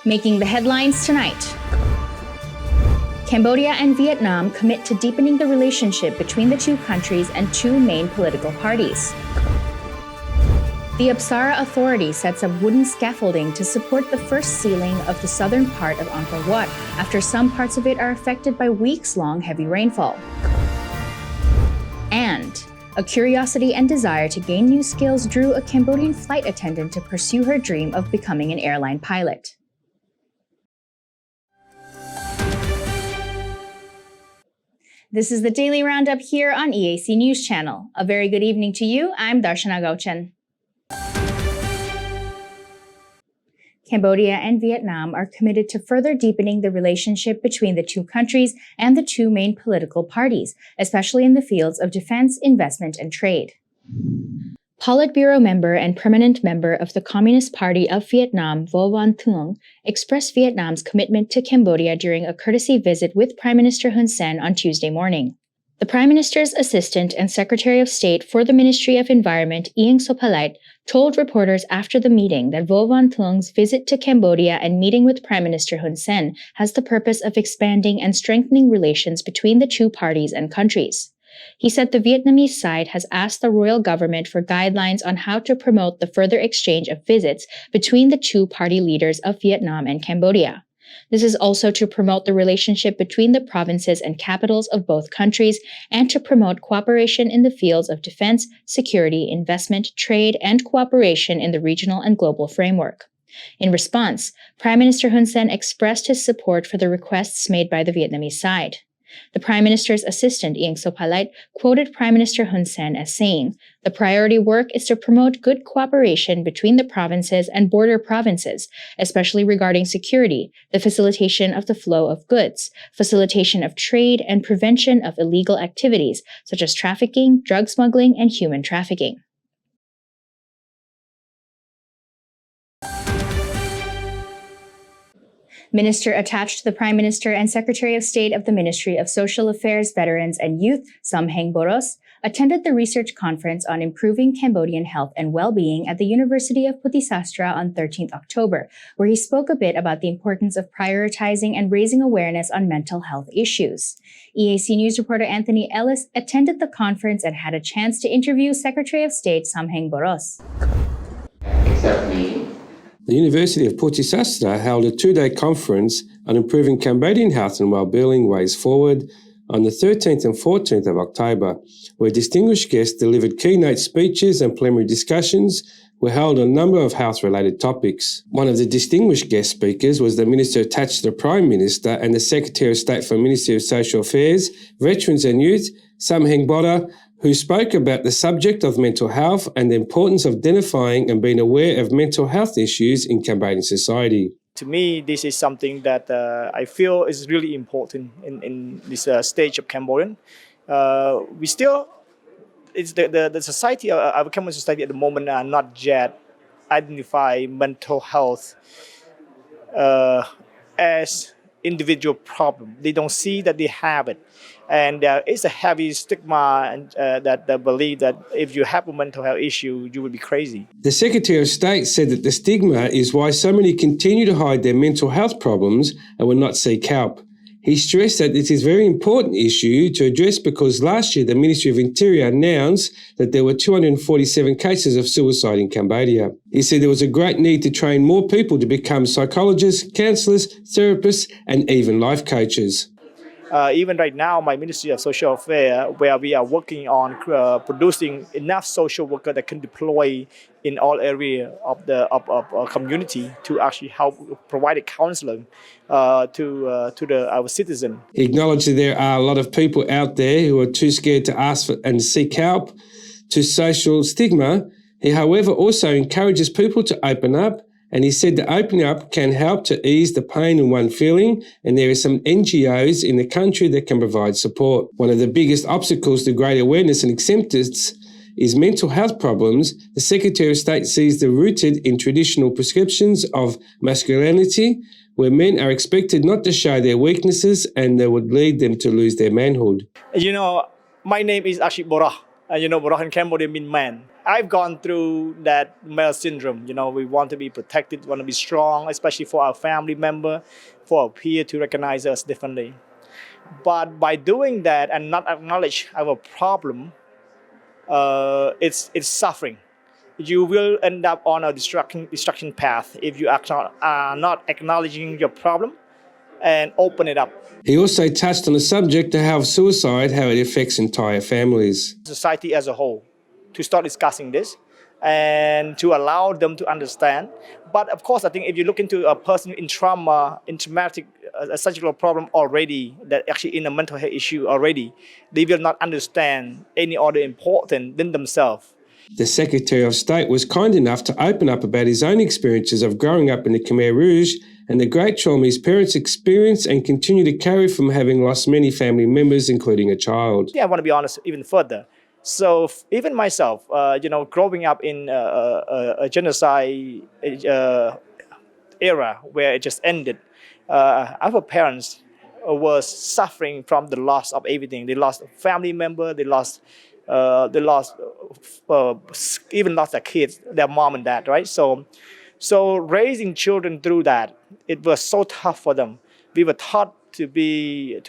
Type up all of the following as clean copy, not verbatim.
Making the headlines tonight. Cambodia and Vietnam commit to deepening the relationship between the two countries and two main political parties. The Apsara Authority sets up wooden scaffolding to support the first ceiling of the southern part of Angkor Wat after some parts of it are affected by weeks-long heavy rainfall. And a curiosity and desire to gain new skills drew a Cambodian flight attendant to pursue her dream of becoming an airline pilot. This is the Daily Roundup here on EAC News Channel. A very good evening to you. I'm Darshana Gauchen. Cambodia and Vietnam are committed to further deepening the relationship between the two countries and the two main political parties, especially in the fields of defense, investment, and trade. Politburo member and permanent member of the Communist Party of Vietnam, Vo Van Thuong, expressed Vietnam's commitment to Cambodia during a courtesy visit with Prime Minister Hun Sen on Tuesday morning. The Prime Minister's Assistant and Secretary of State for the Ministry of Environment, Ieng Sopalait, told reporters after the meeting that Vo Van Thuong's visit to Cambodia and meeting with Prime Minister Hun Sen has the purpose of expanding and strengthening relations between the two parties and countries. He said the Vietnamese side has asked the royal government for guidelines on how to promote the further exchange of visits between the two party leaders of Vietnam and Cambodia. This is also to promote the relationship between the provinces and capitals of both countries and to promote cooperation in the fields of defense, security, investment, trade, and cooperation in the regional and global framework. In response, Prime Minister Hun Sen expressed his support for the requests made by the Vietnamese side. The Prime Minister's assistant, Ieng Sopalait, quoted Prime Minister Hun Sen as saying, "The priority work is to promote good cooperation between the provinces and border provinces, especially regarding security, the facilitation of the flow of goods, facilitation of trade, and prevention of illegal activities such as trafficking, drug smuggling, and human trafficking." Minister attached to the Prime Minister and Secretary of State of the Ministry of Social Affairs, Veterans and Youth, Samheng Boros, attended the research conference on improving Cambodian health and well-being at the University of Putisastra on 13th October, where he spoke a bit about the importance of prioritizing and raising awareness on mental health issues. EAC News reporter Anthony Ellis attended the conference and had a chance to interview Secretary of State Samheng Boros. Except me. The University of Putisastra held a two-day conference on improving Cambodian health and well-being ways forward on the 13th and 14th of October, where distinguished guests delivered keynote speeches and plenary discussions were held on a number of health-related topics. One of the distinguished guest speakers was the Minister attached to the Prime Minister and the Secretary of State for the Ministry of Social Affairs, Veterans and Youth, Samheng Boros, who spoke about the subject of mental health and the importance of identifying and being aware of mental health issues in Cambodian society. To me, this is something that I feel is really important in this stage of Cambodian. The society, our Cambodian society at the moment are not yet identify mental health as individual problem. They don't see that they have it. And there is a heavy stigma and that believe that if you have a mental health issue, you will be crazy. The Secretary of State said that the stigma is why so many continue to hide their mental health problems and will not seek help. He stressed that this is a very important issue to address because last year the Ministry of Interior announced that there were 247 cases of suicide in Cambodia. He said there was a great need to train more people to become psychologists, counsellors, therapists and even life coaches. Even right now, my Ministry of Social Affairs, where we are working on producing enough social workers that can deploy in all areas of the community to actually help provide a counseling to our citizens. He acknowledged that there are a lot of people out there who are too scared to ask for and seek help to social stigma. He, however, also encourages people to open up. And he said that opening up can help to ease the pain in one feeling, and there are some NGOs in the country that can provide support. One of the biggest obstacles to greater awareness and acceptance is mental health problems. The Secretary of State sees them rooted in traditional prescriptions of masculinity, where men are expected not to show their weaknesses and that would lead them to lose their manhood. You know, my name is actually Bora. Moroccan Cambodia mean man. I've gone through that male syndrome. We want to be protected, want to be strong, especially for our family member, for our peer to recognize us differently. But by doing that and not acknowledge our problem, it's suffering. You will end up on a destruction path if you are not acknowledging your problem and open it up. He also touched on the subject of suicide, how it affects entire families. Society as a whole to start discussing this and to allow them to understand. But of course, I think if you look into a person in trauma, in traumatic, a surgical problem already, that actually in a mental health issue already, they will not understand any other important than themselves. The Secretary of State was kind enough to open up about his own experiences of growing up in the Khmer Rouge and the great trauma his parents experienced and continue to carry from having lost many family members, including a child. Yeah, I want to be honest even further. So even myself, growing up in a genocide era where it just ended, our parents were suffering from the loss of everything. They lost a family member, they lost even lost their kids, their mom and dad, right? So raising children through that, it was so tough for them. We were taught to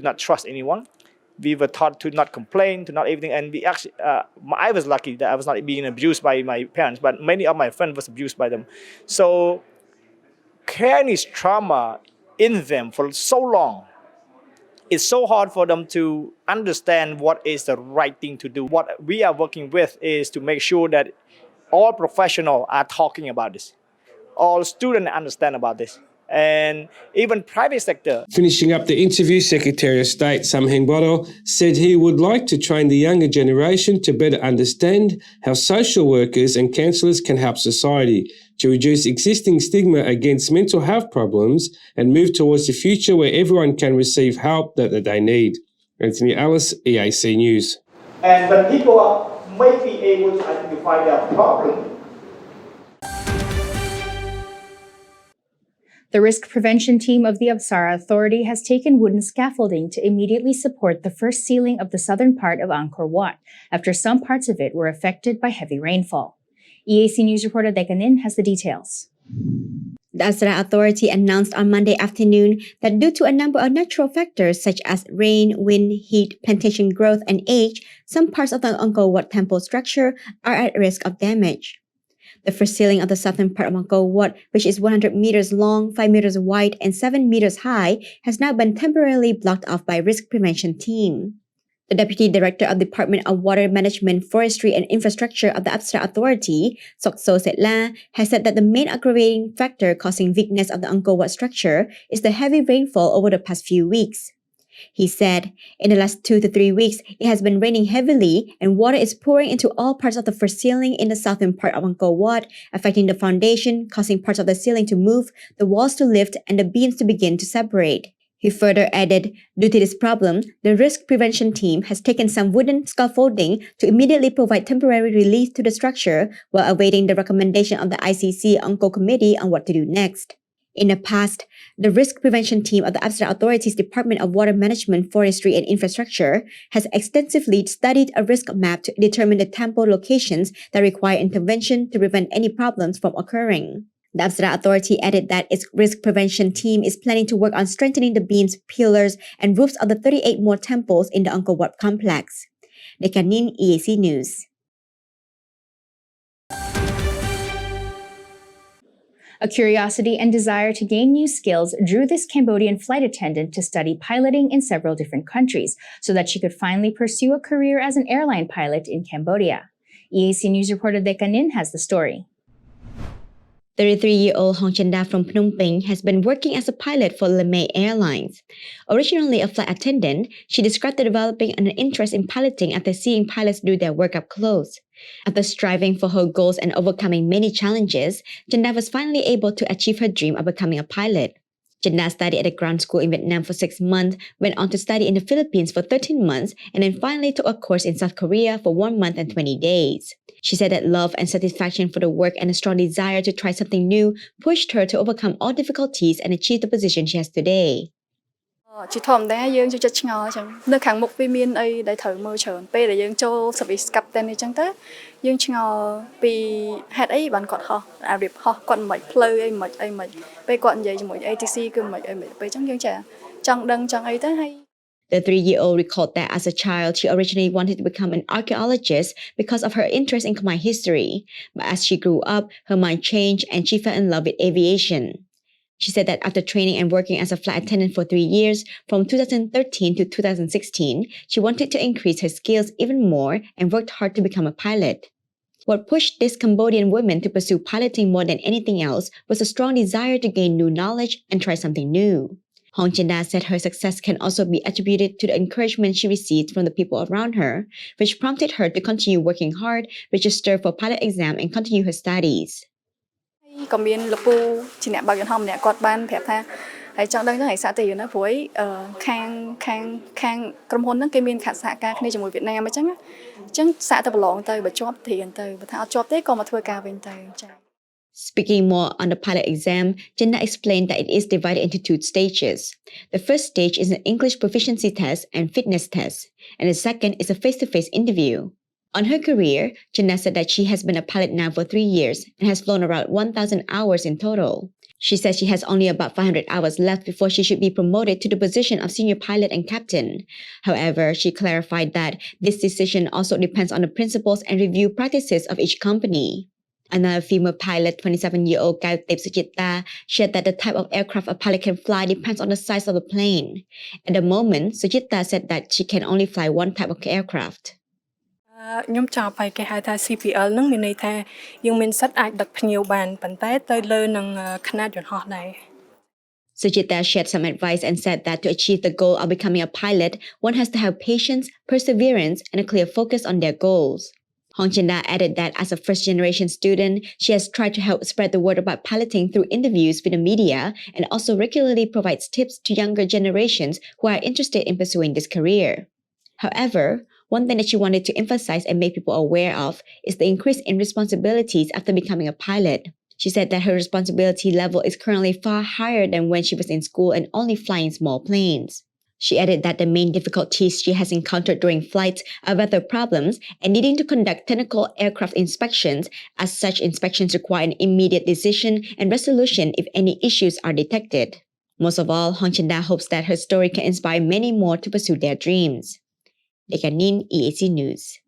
not trust anyone. We were taught to not complain, to not everything. And we actually, I was lucky that I was not being abused by my parents, but many of my friends was abused by them. So carrying this trauma in them for so long, it's so hard for them to understand what is the right thing to do. What we are working with is to make sure that all professionals are talking about this. All students understand about this. And even private sector. Finishing up the interview, Secretary of State Samheng Bottle said he would like to train the younger generation to better understand how social workers and counsellors can help society to reduce existing stigma against mental health problems and move towards the future where everyone can receive help that they need. Anthony Ellis, EAC News. And when people may be able to identify their problem, the risk prevention team of the Apsara Authority has taken wooden scaffolding to immediately support the first sealing of the southern part of Angkor Wat after some parts of it were affected by heavy rainfall. EAC News reporter Dekanin has the details. The Apsara Authority announced on Monday afternoon that due to a number of natural factors such as rain, wind, heat, plantation growth, and age, some parts of the Angkor Wat temple structure are at risk of damage. The first ceiling of the southern part of Angkor Wat, which is 100 meters long, 5 meters wide, and 7 meters high, has now been temporarily blocked off by risk prevention team. The Deputy Director of Department of Water Management, Forestry and Infrastructure of the Apsara Authority, Sokso Setla, has said that the main aggravating factor causing weakness of the Angkor Wat structure is the heavy rainfall over the past few weeks. He said, in the last 2 to 3 weeks, it has been raining heavily and water is pouring into all parts of the first ceiling in the southern part of Angkor Wat, affecting the foundation, causing parts of the ceiling to move, the walls to lift, and the beams to begin to separate. He further added, due to this problem, the risk prevention team has taken some wooden scaffolding to immediately provide temporary relief to the structure while awaiting the recommendation of the ICC Angkor Committee on what to do next. In the past, the risk prevention team of the Apsara Authority's Department of Water Management, Forestry and Infrastructure has extensively studied a risk map to determine the temple locations that require intervention to prevent any problems from occurring. The Apsara Authority added that its risk prevention team is planning to work on strengthening the beams, pillars, and roofs of the 38 more temples in the Angkor Wat complex. Dekanin, EAC News. A curiosity and desire to gain new skills drew this Cambodian flight attendant to study piloting in several different countries so that she could finally pursue a career as an airline pilot in Cambodia. EAC News reporter Dekanin has the story. 33-year-old Hong Chanda from Phnom Penh has been working as a pilot for LeMay Airlines. Originally a flight attendant, she described developing an interest in piloting after seeing pilots do their work up close. After striving for her goals and overcoming many challenges, Chanda was finally able to achieve her dream of becoming a pilot. Chanda studied at a ground school in Vietnam for 6 months, went on to study in the Philippines for 13 months, and then finally took a course in South Korea for 1 month and 20 days. She said that love and satisfaction for the work and a strong desire to try something new pushed her to overcome all difficulties and achieve the position she has today. Chỉ thòm đá dương cho chất ngò chẳng nơi kháng mục vi miên ấy đại thử mơ trởn pe để dương cho service captain này chẳng thế dương ngò vì hạt ấy bạn còn họ điệp họ còn mấy play ấy mấy pe còn vậy mỗi ATC cứ mấy ấy mấy pe chẳng dương trả chẳng đăng chẳng ấy tới hay. The 3-year-old recalled that as a child, she originally wanted to become an archaeologist because of her interest in Khmer history. But as she grew up, her mind changed and she fell in love with aviation. She said that after training and working as a flight attendant for 3 years, from 2013 to 2016, she wanted to increase her skills even more and worked hard to become a pilot. What pushed this Cambodian woman to pursue piloting more than anything else was a strong desire to gain new knowledge and try something new. Hong Chinda said her success can also be attributed to the encouragement she received from the people around her, which prompted her to continue working hard, register for pilot exam, and continue her studies. Còn biến lập bu chỉ nè bao nhiêu hôm nè quạt ban phép tha hãy chọn đơn cho hãy xã tỷ nó với khang cầm hôn nó cái miền khả xã ca này trong Việt Nam mới chẳng xã tập lỏng tới và job tiền tới và thao job thế còn mà thuê ca bên tới. Speaking more on the pilot exam, Jinnah explained that it is divided into 2 stages. The first stage is an English proficiency test and fitness test, and the second is a face-to-face interview. On her career, Jinnah said that she has been a pilot now for 3 years and has flown around 1,000 hours in total. She says she has only about 500 hours left before she should be promoted to the position of senior pilot and captain. However, she clarified that this decision also depends on the principles and review practices of each company. Another female pilot, 27-year-old Kautep Suchita, shared that the type of aircraft a pilot can fly depends on the size of the plane. At the moment, Suchita said that she can only fly one type of aircraft. Nhóm cho phải cái hai ta CPL nâng mình này tha nhưng mình sách ai đặt nhiều bàn bản té tới lơ nâng khả năng chuẩn họ này. Suchita shared some advice and said that to achieve the goal of becoming a pilot, one has to have patience, perseverance, and a clear focus on their goals. Hong Chinda added that as a first-generation student, she has tried to help spread the word about piloting through interviews with the media and also regularly provides tips to younger generations who are interested in pursuing this career. However, one thing that she wanted to emphasize and make people aware of is the increase in responsibilities after becoming a pilot. She said that her responsibility level is currently far higher than when she was in school and only flying small planes. She added that the main difficulties she has encountered during flights are weather problems and needing to conduct technical aircraft inspections, as such inspections require an immediate decision and resolution if any issues are detected. Most of all, Hong Chinda hopes that her story can inspire many more to pursue their dreams. Dekanin, EAC News.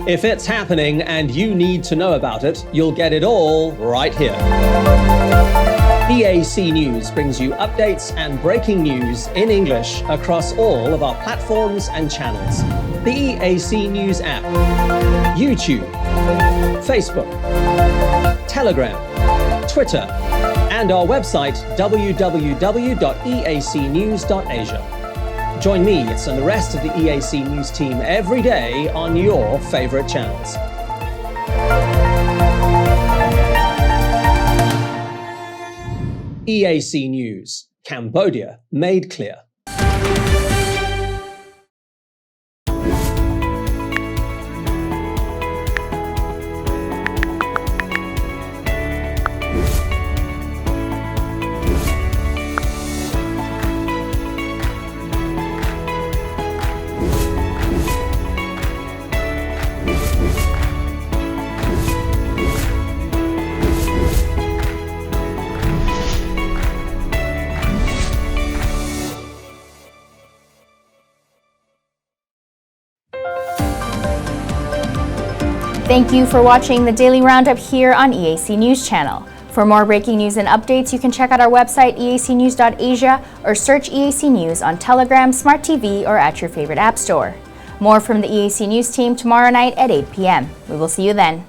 If it's happening and you need to know about it, you'll get it all right here. EAC News brings you updates and breaking news in English across all of our platforms and channels. The EAC News app, YouTube, Facebook, Telegram, Twitter, and our website www.eacnews.asia. Join me and the rest of the EAC News team every day on your favorite channels. EAC News, Cambodia made clear. Thank you for watching the Daily Roundup here on EAC News Channel. For more breaking news and updates, you can check out our website eacnews.asia or search EAC News on Telegram, Smart TV, or at your favorite app store. More from the EAC News team tomorrow night at 8 p.m. We will see you then.